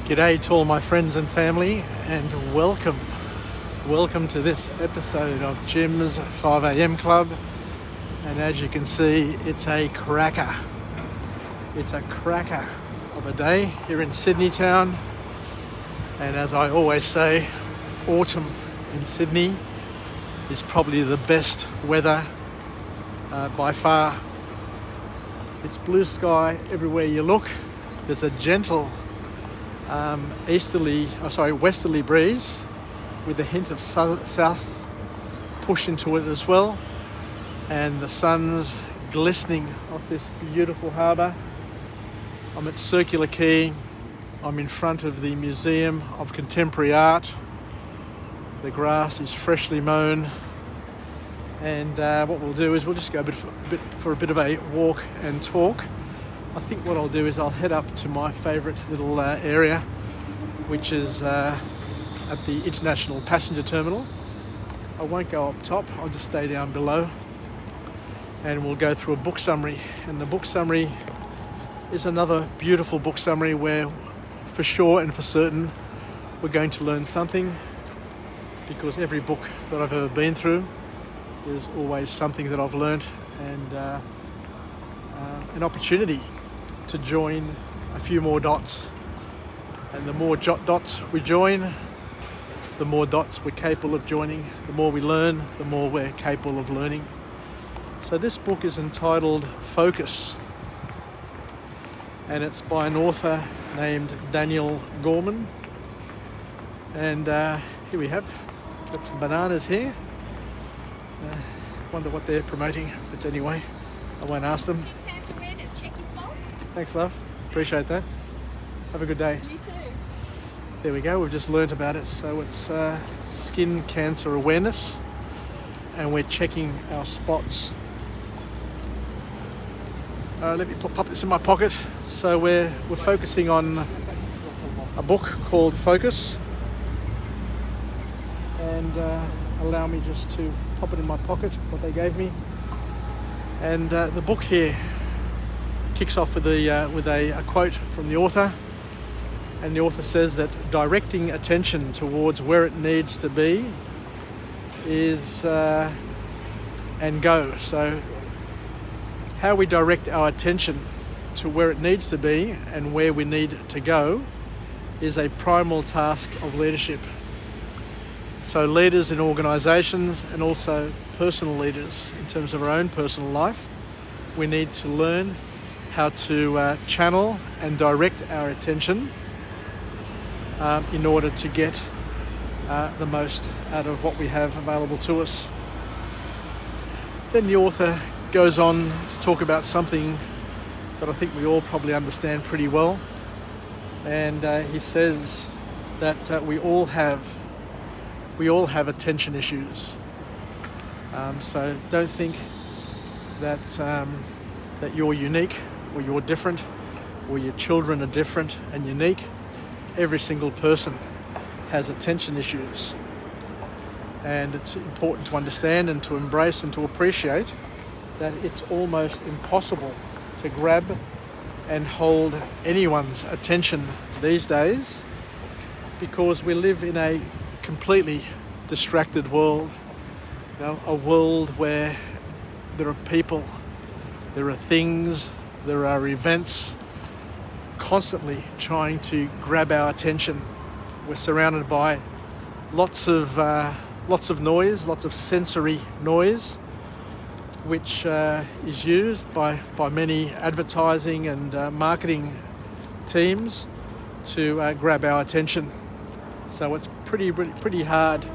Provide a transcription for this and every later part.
G'day to all my friends and family, and welcome to this episode of Jim's 5am Club. And as you can see, it's a cracker. It's a cracker of a day here in Sydney town. And as I always say, autumn in Sydney is probably the best weather by far. It's blue sky everywhere you look. There's a gentle westerly breeze with a hint of south push into it as well. And the sun's glistening off this beautiful harbour. I'm at Circular Quay. I'm in front of the Museum of Contemporary Art. The grass is freshly mown. And what we'll do is we'll just go for a bit of a walk and talk. I think what I'll do is I'll head up to my favourite little area, which is at the International Passenger Terminal. I won't go up top, I'll just stay down below. And we'll go through a book summary. And the book summary is another beautiful book summary where, for sure and for certain, we're going to learn something, because every book that I've ever been through, there's always something that I've learned, and an opportunity to join a few more dots. And the more dots we join, the more dots we're capable of joining. The more we learn, the more we're capable of learning. So this book is entitled Focus, and it's by an author named Daniel Goreman. And here we have, got some bananas here. Wonder what they're promoting, but anyway, I won't ask them. Thanks, love. Appreciate that. Have a good day. You too. There we go. We've just learnt about it. So it's skin cancer awareness, and we're checking our spots. Let me pop this in my pocket. So we're focusing on a book called Focus, and allow me just to pop it in my pocket, what they gave me. And the book here kicks off with a quote from the author. And the author says that directing attention towards where it needs to be is and go. So how we direct our attention to where it needs to be and where we need to go is a primal task of leadership. So leaders in organisations, and also personal leaders in terms of our own personal life, we need to learn how to channel and direct our attention in order to get the most out of what we have available to us. Then the author goes on to talk about something that I think we all probably understand pretty well. And he says that we all have attention issues. So don't think that you're unique, or you're different, or your children are different and unique. Every single person has attention issues. And it's important to understand and to embrace and to appreciate that it's almost impossible to grab and hold anyone's attention these days, because we live in a completely distracted world. You know, a world where there are people, there are things, there are events constantly trying to grab our attention. We're surrounded by lots of noise, lots of sensory noise, which is used by many advertising and marketing teams to grab our attention. So it's pretty hard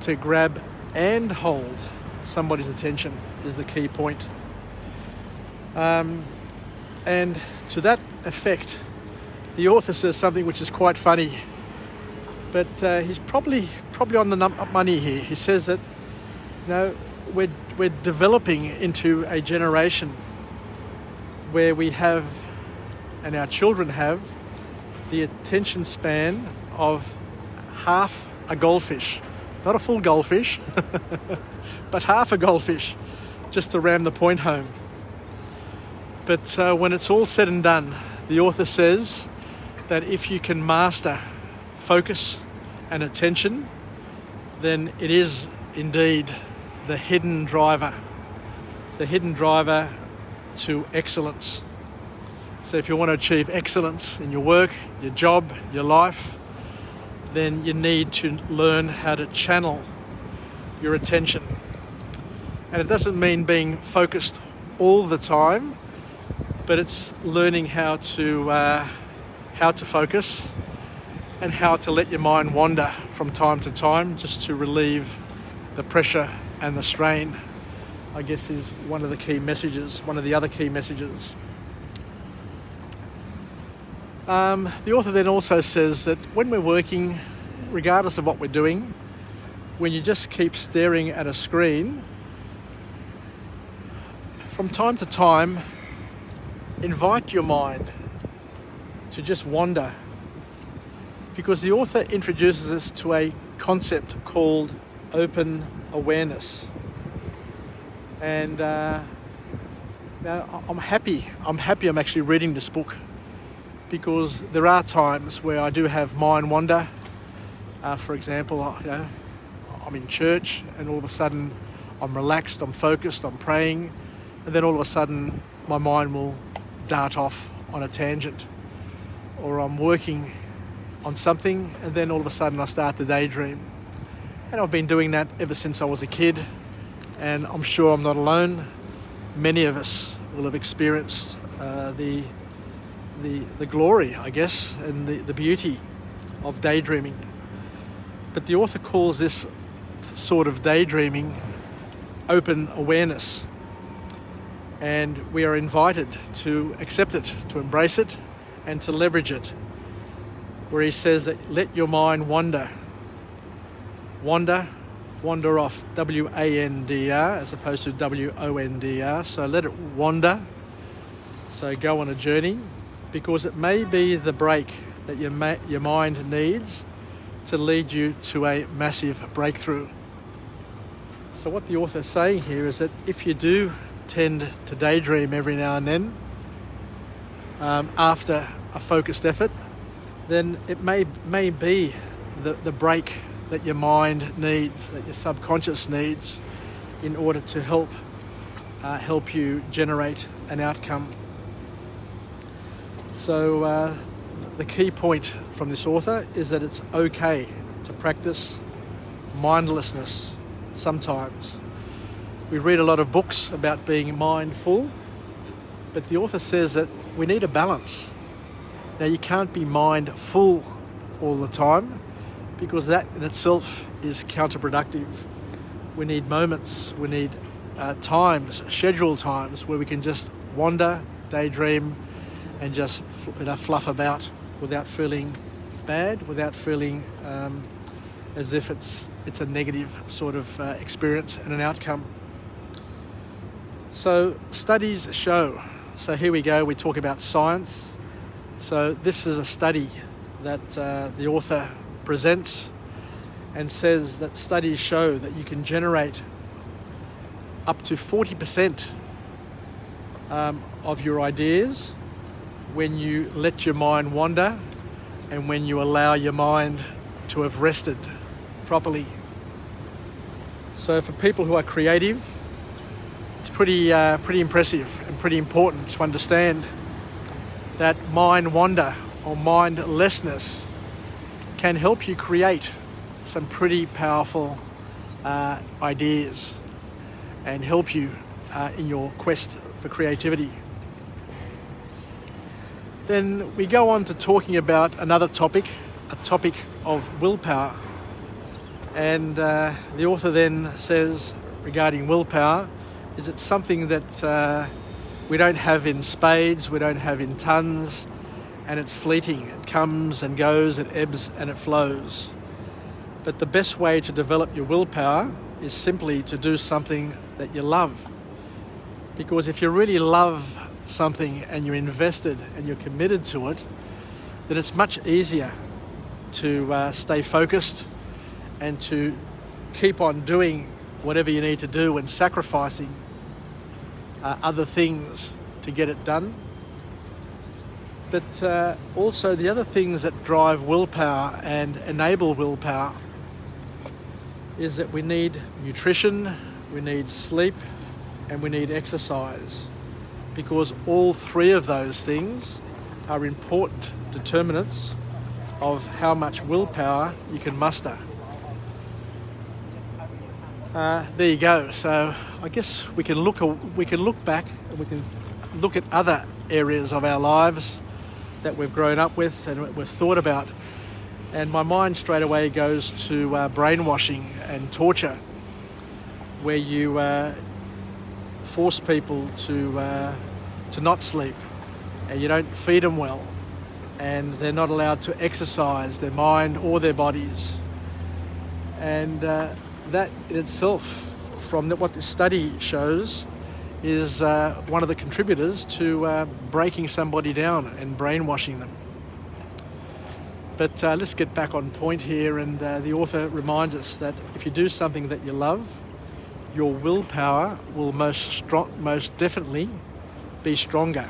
to grab and hold somebody's attention, is the key point. And to that effect, the author says something which is quite funny, but he's probably on the money here. He says that, you know, we're developing into a generation where we have, and our children have, the attention span of half a goldfish. Not a full goldfish, but half a goldfish, just to ram the point home. But when it's all said and done, the author says that if you can master focus and attention, then it is indeed the hidden driver to excellence. So if you want to achieve excellence in your work, your job, your life, then you need to learn how to channel your attention. And it doesn't mean being focused all the time, but it's learning how to focus and how to let your mind wander from time to time, just to relieve the pressure and the strain, I guess, is one of the other key messages. The author then also says that when we're working, regardless of what we're doing, when you just keep staring at a screen, from time to time, invite your mind to just wander, because the author introduces us to a concept called open awareness. And now I'm happy I'm actually reading this book, because there are times where I do have mind wander. For example, I'm in church and all of a sudden I'm relaxed, I'm focused, I'm praying, and then all of a sudden my mind will dart off on a tangent. Or I'm working on something and then all of a sudden I start to daydream. And I've been doing that ever since I was a kid, and I'm sure I'm not alone. Many of us will have experienced the glory, I guess, and the beauty of daydreaming. But the author calls this sort of daydreaming open awareness. And we are invited to accept it, to embrace it, and to leverage it. Where he says that let your mind wander. Wander off, W-A-N-D-R, as opposed to W-O-N-D-R. So let it wander. So go on a journey, because it may be the break that your mind needs to lead you to a massive breakthrough. So what the author is saying here is that if you do tend to daydream every now and then, after a focused effort, then it may be the break that your mind needs, that your subconscious needs, in order to help you generate an outcome. So the key point from this author is that it's okay to practice mindlessness sometimes. We read a lot of books about being mindful, but the author says that we need a balance. Now, you can't be mindful all the time, because that in itself is counterproductive. We need moments, we need times, scheduled times, where we can just wander, daydream, and just fluff about without feeling bad, without feeling as if it's a negative sort of experience and an outcome. So studies show, so here we go, we talk about science. So this is a study that the author presents and says that studies show that you can generate up to 40% of your ideas when you let your mind wander and when you allow your mind to have rested properly. So for people who are creative, it's pretty impressive and pretty important to understand that mind wander or mindlessness can help you create some pretty powerful ideas and help you in your quest for creativity. Then we go on to talking about another topic, a topic of willpower. And the author then says regarding willpower is it's something that we don't have in spades, we don't have in tons, and it's fleeting. It comes and goes, it ebbs and it flows. But the best way to develop your willpower is simply to do something that you love. Because if you really love something and you're invested and you're committed to it, then it's much easier to stay focused and to keep on doing whatever you need to do and sacrificing other things to get it done. But also the other things that drive willpower and enable willpower is that we need nutrition, we need sleep, and we need exercise, because all three of those things are important determinants of how much willpower you can muster. There you go. So I guess we can look back and we can look at other areas of our lives that we've grown up with and we've thought about, and my mind straight away goes to brainwashing and torture, where you force people to not sleep, and you don't feed them well, and they're not allowed to exercise their mind or their bodies. And that in itself, from what this study shows, is one of the contributors to breaking somebody down and brainwashing them. But let's get back on point here, and the author reminds us that if you do something that you love, your willpower will most definitely be stronger,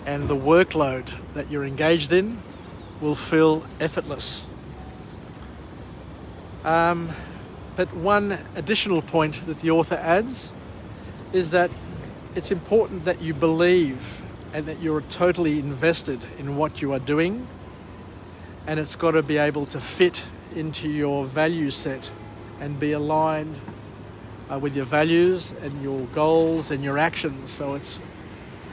and the workload that you're engaged in will feel effortless. But one additional point that the author adds is that it's important that you believe and that you're totally invested in what you are doing, and it's got to be able to fit into your value set and be aligned with your values and your goals and your actions. So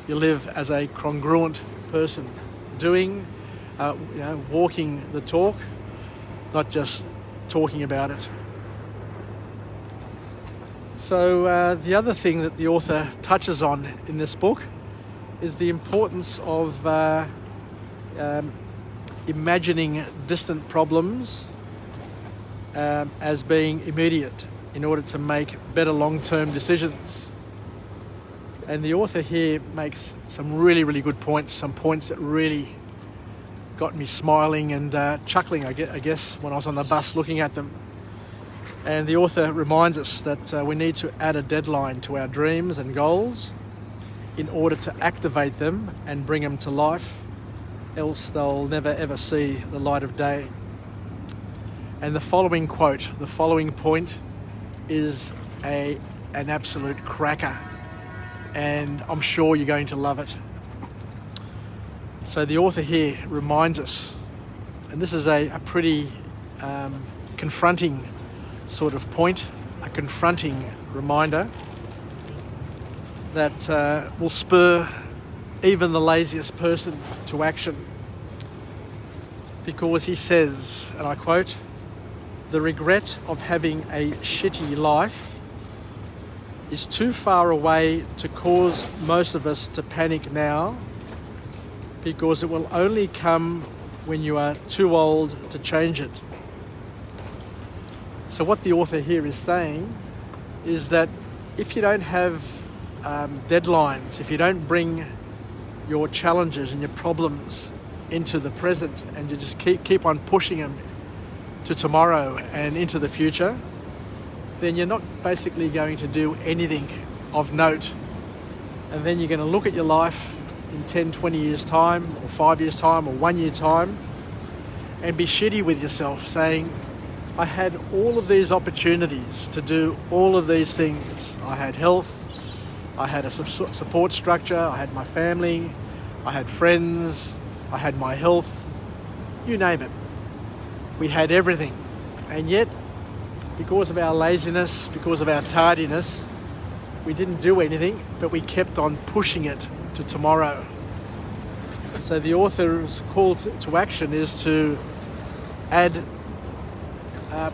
you live as a congruent person, doing, walking the talk, not just talking about it. So the other thing that the author touches on in this book is the importance of imagining distant problems as being immediate in order to make better long-term decisions. And the author here makes some really, really good points, some points that really got me smiling and chuckling, I guess, when I was on the bus looking at them. And the author reminds us that we need to add a deadline to our dreams and goals in order to activate them and bring them to life, else they'll never ever see the light of day. And the following point is an absolute cracker, and I'm sure you're going to love it. So the author here reminds us, and this is a pretty confronting sort of point, a confronting reminder that will spur even the laziest person to action. Because he says, and I quote, "The regret of having a shitty life is too far away to cause most of us to panic now, because it will only come when you are too old to change it." So what the author here is saying is that if you don't have deadlines, if you don't bring your challenges and your problems into the present, and you just keep on pushing them to tomorrow and into the future, then you're not basically going to do anything of note. And then you're going to look at your life in 10, 20 years time, or 5 years time, or 1 year time, and be shitty with yourself, saying, I had all of these opportunities to do all of these things. I had health, I had a support structure, I had my family, I had friends, I had my health, you name it. We had everything. And yet, because of our laziness, because of our tardiness, we didn't do anything, but we kept on pushing it to tomorrow. So the author's call to action is to add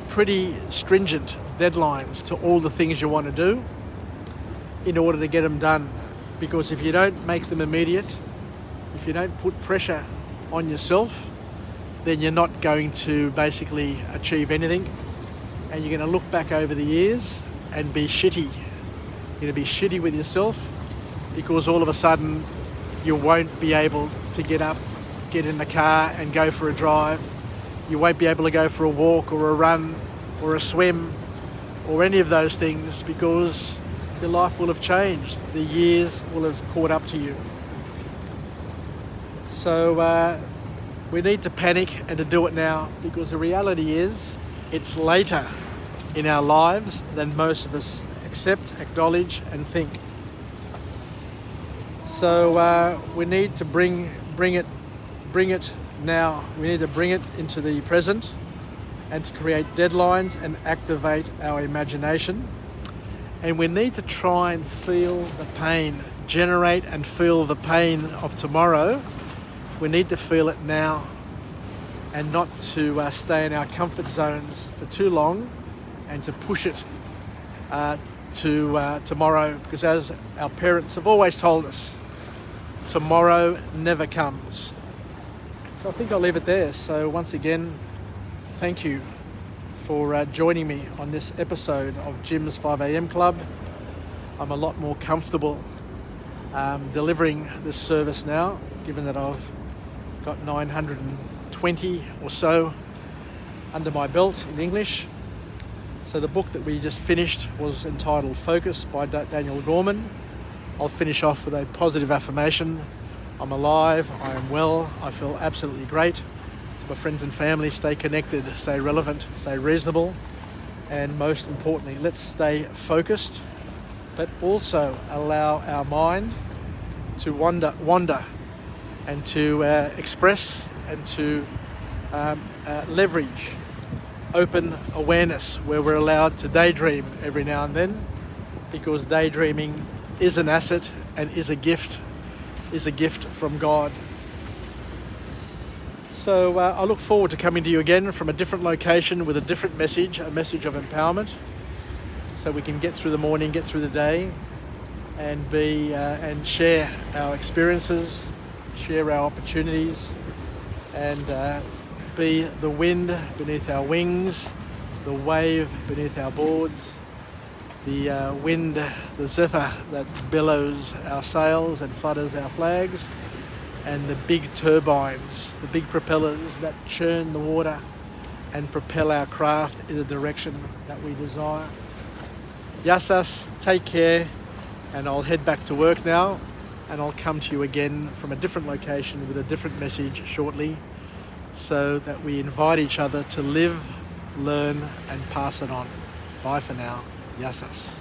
pretty stringent deadlines to all the things you want to do in order to get them done. Because if you don't make them immediate, if you don't put pressure on yourself, then you're not going to basically achieve anything, and you're going to look back over the years and be shitty. You're going to be shitty with yourself, because all of a sudden you won't be able to get up, get in the car and go for a drive. You won't be able to go for a walk or a run or a swim or any of those things, because your life will have changed. The years will have caught up to you. So we need to panic and to do it now, because the reality is it's later in our lives than most of us accept, acknowledge and think. So we need to bring it now. We need to bring it into the present and to create deadlines and activate our imagination. And we need to try and feel the pain, generate and feel the pain of tomorrow. We need to feel it now, and not to stay in our comfort zones for too long and to push it to tomorrow, because as our parents have always told us, tomorrow never comes. So I think I'll leave it there. So once again, thank you for joining me on this episode of Jim's 5am Club. I'm a lot more comfortable delivering this service now, given that I've got 920 or so under my belt in English. So the book that we just finished was entitled Focus by Daniel Goreman. I'll finish off with a positive affirmation. I'm alive, I am well, I feel absolutely great. To my friends and family, stay connected, stay relevant, stay reasonable, and most importantly, let's stay focused, but also allow our mind to wander and to express and to leverage open awareness, where we're allowed to daydream every now and then, because daydreaming is an asset and is a gift from God. So I look forward to coming to you again from a different location with a different message, a message of empowerment, so we can get through the morning, get through the day, and be and share our experiences, share our opportunities, and be the wind beneath our wings, the wave beneath our boards, the wind, the zephyr that billows our sails and flutters our flags, and the big turbines, the big propellers that churn the water and propel our craft in the direction that we desire. Yasas, take care, and I'll head back to work now, and I'll come to you again from a different location with a different message shortly, so that we invite each other to live, learn and pass it on. Bye for now. Yasas.